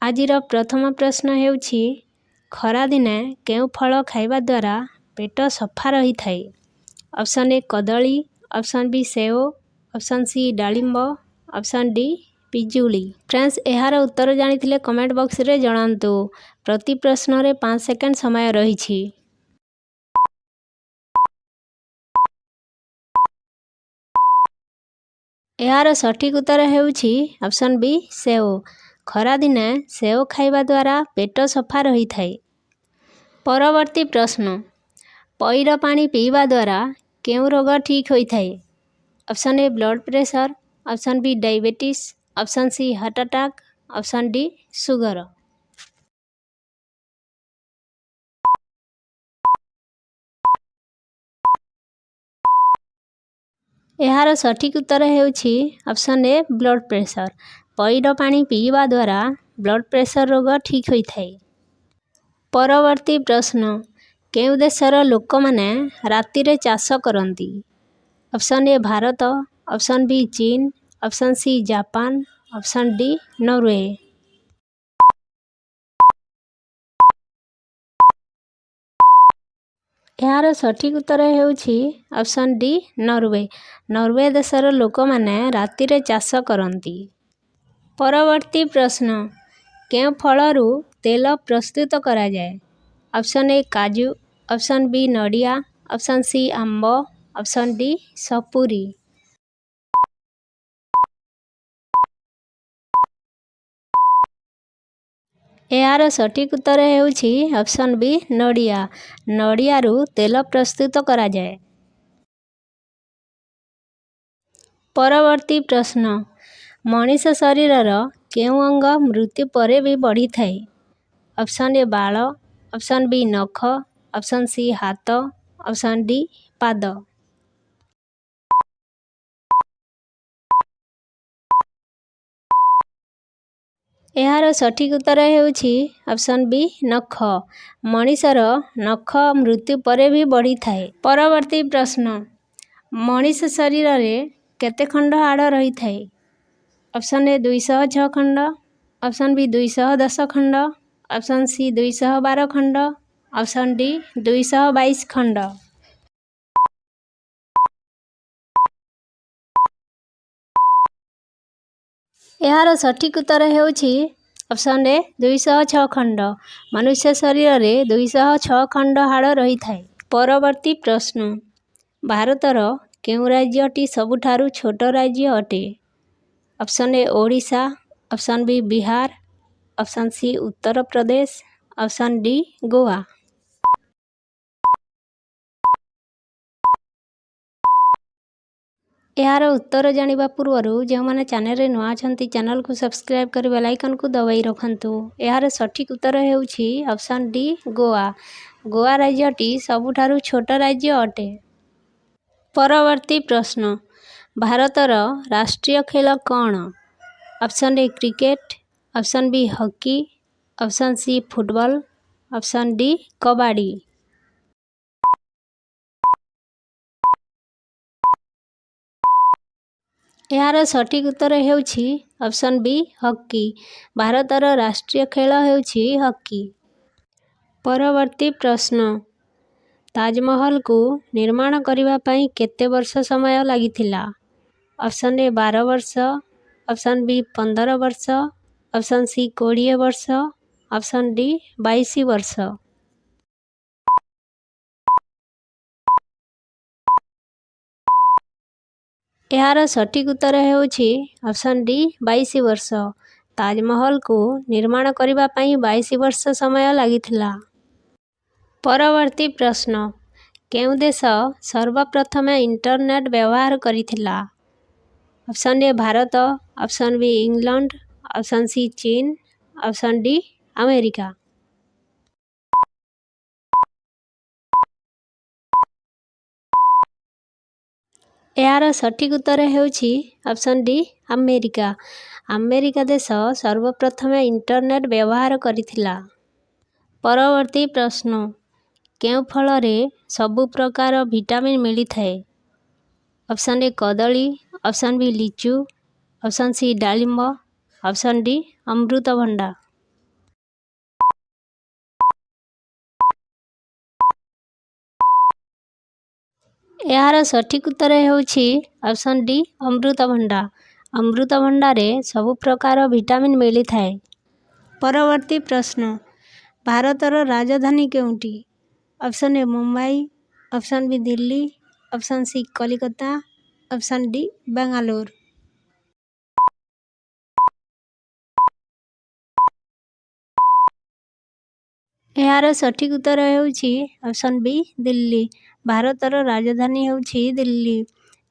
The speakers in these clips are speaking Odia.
ଆଜିର ପ୍ରଥମ ପ୍ରଶ୍ନ ହେଉଛି ଖରାଦିନେ କେଉଁ ଫଳ ଖାଇବା ଦ୍ୱାରା ପେଟ ସଫା ରହିଥାଏ? ଅପସନ୍ ଏ କଦଳୀ, ଅପସନ୍ ବି ସେଓ, ଅପସନ୍ ସି ଡାଳିମ୍ବ, ଅପସନ୍ ଡି ପିଜୁଳି। ଫ୍ରେଣ୍ଡସ୍, ଏହାର ଉତ୍ତର ଜାଣିଥିଲେ କମେଣ୍ଟ ବକ୍ସରେ ଜଣାନ୍ତୁ। ପ୍ରତି ପ୍ରଶ୍ନରେ 5 ସେକେଣ୍ଡ ସମୟ ରହିଛି। ଏହାର ସଠିକ୍ ଉତ୍ତର ହେଉଛି ଅପସନ୍ ବି ସେଓ। ଖରାଦିନେ ସେଓ ଖାଇବା ଦ୍ୱାରା ପେଟ ସଫା ରହିଥାଏ। ପରବର୍ତ୍ତୀ ପ୍ରଶ୍ନ, ପଇଡ଼ ପାଣି ପିଇବା ଦ୍ୱାରା କେଉଁ ରୋଗ ଠିକ୍ ହୋଇଥାଏ? Option A blood pressure, option B diabetes, option C heart attack, option D sugar. ଏହାର ସଠିକ୍ ଉତ୍ତର ହେଉଛି ଅପସନ୍ ଏ ବ୍ଲଡ଼ ପ୍ରେସର। ପଇଡ଼ ପାଣି ପିଇବା ଦ୍ୱାରା ବ୍ଲଡ଼ ପ୍ରେସର ରୋଗ ଠିକ୍ ହୋଇଥାଏ। ପରବର୍ତ୍ତୀ ପ୍ରଶ୍ନ, କେଉଁ ଦେଶର ଲୋକମାନେ ରାତିରେ ଚାଷ କରନ୍ତି? Option A Bharat, option B ଚୀନ, option C Japan, option D Norway. ଏହାର ସଠିକ୍ ଉତ୍ତର ହେଉଛି ଅପସନ୍ ଡି ନରୱେ। ନରୱେ ଦେଶର ଲୋକମାନେ ରାତିରେ ଚାଷ କରନ୍ତି। ପରବର୍ତ୍ତୀ ପ୍ରଶ୍ନ, କେଉଁ ଫଳରୁ ତେଲ ପ୍ରସ୍ତୁତ କରାଯାଏ? ଅପସନ୍ ଏ କାଜୁ, ଅପସନ୍ ବି ନଡ଼ିଆ, ଅପସନ୍ ସି ଆମ୍ବ, ଅପସନ୍ ଡି ସପୁରୀ। ଏହାର ସଠିକ୍ ଉତ୍ତର ହେଉଛି ଅପସନ୍ ବି ନଡ଼ିଆ। ନଡ଼ିଆରୁ ତେଲ ପ୍ରସ୍ତୁତ କରାଯାଏ। ପରବର୍ତ୍ତୀ ପ୍ରଶ୍ନ, ମଣିଷ ଶରୀରର କେଉଁ ଅଙ୍ଗ ମୃତ୍ୟୁ ପରେ ବି ବଢ଼ିଥାଏ? ଅପସନ୍ ଏ ବାଳ, ଅପସନ୍ ବି ନଖ, ଅପସନ୍ ସି ହାତ, ଅପସନ୍ ଡି ପାଦ। ଏହାର ସଠିକ୍ ଉତ୍ତର ହେଉଛି ଅପସନ୍ ବି ନଖ। ମଣିଷର ନଖ ମୃତ୍ୟୁ ପରେ ବି ବଢ଼ିଥାଏ। ପରବର୍ତ୍ତୀ ପ୍ରଶ୍ନ, ମଣିଷ ଶରୀରରେ କେତେ ଖଣ୍ଡ ହାଡ଼ ରହିଥାଏ? ଅପସନ୍ ଏ 206 ଖଣ୍ଡ, ଅପସନ୍ ବି 210 ଖଣ୍ଡ, ଅପସନ୍ ସି 212 ଖଣ୍ଡ, ଅପସନ୍ ଡି 222 ଖଣ୍ଡ। ଏହାର ସଠିକ୍ ଉତ୍ତର ହେଉଛି ଅପସନ୍ ଏ 206 ଖଣ୍ଡ। ମନୁଷ୍ୟ ଶରୀରରେ 206 ଖଣ୍ଡ ହାଡ଼ ରହିଥାଏ। ପରବର୍ତ୍ତୀ ପ୍ରଶ୍ନ, ଭାରତର କେଉଁ ରାଜ୍ୟଟି ସବୁଠାରୁ ଛୋଟ ରାଜ୍ୟ ଅଟେ? Option A Odisha, option B Bihar, option C Uttar Pradesh, option D Goa. ଏହାର ଉତ୍ତର ଜାଣିବା ପୂର୍ବରୁ ଯେଉଁମାନେ ଚ୍ୟାନେଲରେ ନୂଆ ଅଛନ୍ତି ଚ୍ୟାନେଲକୁ ସବସ୍କ୍ରାଇବ୍ କରି ବେଲ୍ ଆଇକନ୍କୁ ଦବାଇ ରଖନ୍ତୁ। ଏହାର ସଠିକ୍ ଉତ୍ତର ହେଉଛି ଅପସନ୍ ଡି ଗୋଆ। ଗୋଆ ରାଜ୍ୟଟି ସବୁଠାରୁ ଛୋଟ ରାଜ୍ୟ ଅଟେ। ପରବର୍ତ୍ତୀ ପ୍ରଶ୍ନ, ଭାରତର ରାଷ୍ଟ୍ରୀୟ ଖେଳ କ'ଣ? Option A cricket, option B hockey, option C football, option D kabaddi. ଏହାର ସଠିକ୍ ଉତ୍ତର ହେଉଛି ଅପସନ୍ ବି ହକି। ଭାରତର ରାଷ୍ଟ୍ରୀୟ ଖେଳ ହେଉଛି ହକି। ପରବର୍ତ୍ତୀ ପ୍ରଶ୍ନ, ତାଜମହଲକୁ ନିର୍ମାଣ କରିବା ପାଇଁ କେତେ ବର୍ଷ ସମୟ ଲାଗିଥିଲା? ଅପସନ୍ ଏ 12 ବର୍ଷ, ଅପସନ୍ ବି 15 ବର୍ଷ, ଅପସନ୍ ସି 20 ବର୍ଷ, ଅପସନ୍ ଡି 22 ବର୍ଷ। ଏହାର ସଠିକ୍ ଉତ୍ତର ହେଉଛି ଅପସନ୍ ଡି 22 ବର୍ଷ। ତାଜମହଲକୁ ନିର୍ମାଣ କରିବା ପାଇଁ 22 ବର୍ଷ ସମୟ ଲାଗିଥିଲା। ପରବର୍ତ୍ତୀ ପ୍ରଶ୍ନ, କେଉଁ ଦେଶ ସର୍ବପ୍ରଥମେ ଇଣ୍ଟରନେଟ୍ ବ୍ୟବହାର କରିଥିଲା? Option A Bharat, option B England, option C ଚୀନ, ଅପସନ୍ ଡି ଆମେରିକା। ଏହାର ସଠିକ୍ ଉତ୍ତର ହେଉଛି ଅପସନ୍ ଡି ଆମେରିକା। ଆମେରିକା ଦେଶ ସର୍ବପ୍ରଥମେ ଇଣ୍ଟରନେଟ୍ ବ୍ୟବହାର କରିଥିଲା। ପରବର୍ତ୍ତୀ ପ୍ରଶ୍ନ, କେଉଁ ଫଳରେ ସବୁ ପ୍ରକାର ଭିଟାମିନ୍ ମିଳିଥାଏ? ଅପସନ୍ ଏ କଦଳୀ, ଅପସନ୍ ବି ଲିଚୁ, ଅପସନ୍ ସି ଡାଳିମ୍ବ, ଅପସନ୍ ଡି ଅମୃତଭଣ୍ଡା। ଏହାର ସଠିକ୍ ଉତ୍ତର ହେଉଛି ଅପସନ୍ ଡି ଅମୃତଭଣ୍ଡା। ଅମୃତଭଣ୍ଡାରେ ସବୁ ପ୍ରକାର ଭିଟାମିନ୍ ମିଳିଥାଏ। ପରବର୍ତ୍ତୀ ପ୍ରଶ୍ନ, ଭାରତର ରାଜଧାନୀ କେଉଁଠି? Option A Mumbai, option B Delhi, option C Calcutta, option D Bangalore. ଏହାର ସଠିକ୍ ଉତ୍ତର ହେଉଛି ଅପସନ୍ ବି ଦିଲ୍ଲୀ। ଭାରତର ରାଜଧାନୀ ହେଉଛି ଦିଲ୍ଲୀ।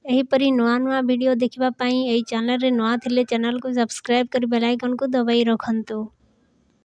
ଏହିପରି ନୂଆ ନୂଆ ଭିଡ଼ିଓ ଦେଖିବା ପାଇଁ ଏହି ଚ୍ୟାନେଲରେ ନୂଆ ଥିଲେ ଚ୍ୟାନେଲକୁ ସବସ୍କ୍ରାଇବ୍ କରି ବେଲ୍ ଆଇକନ୍କୁ ଦବାଇ ରଖନ୍ତୁ।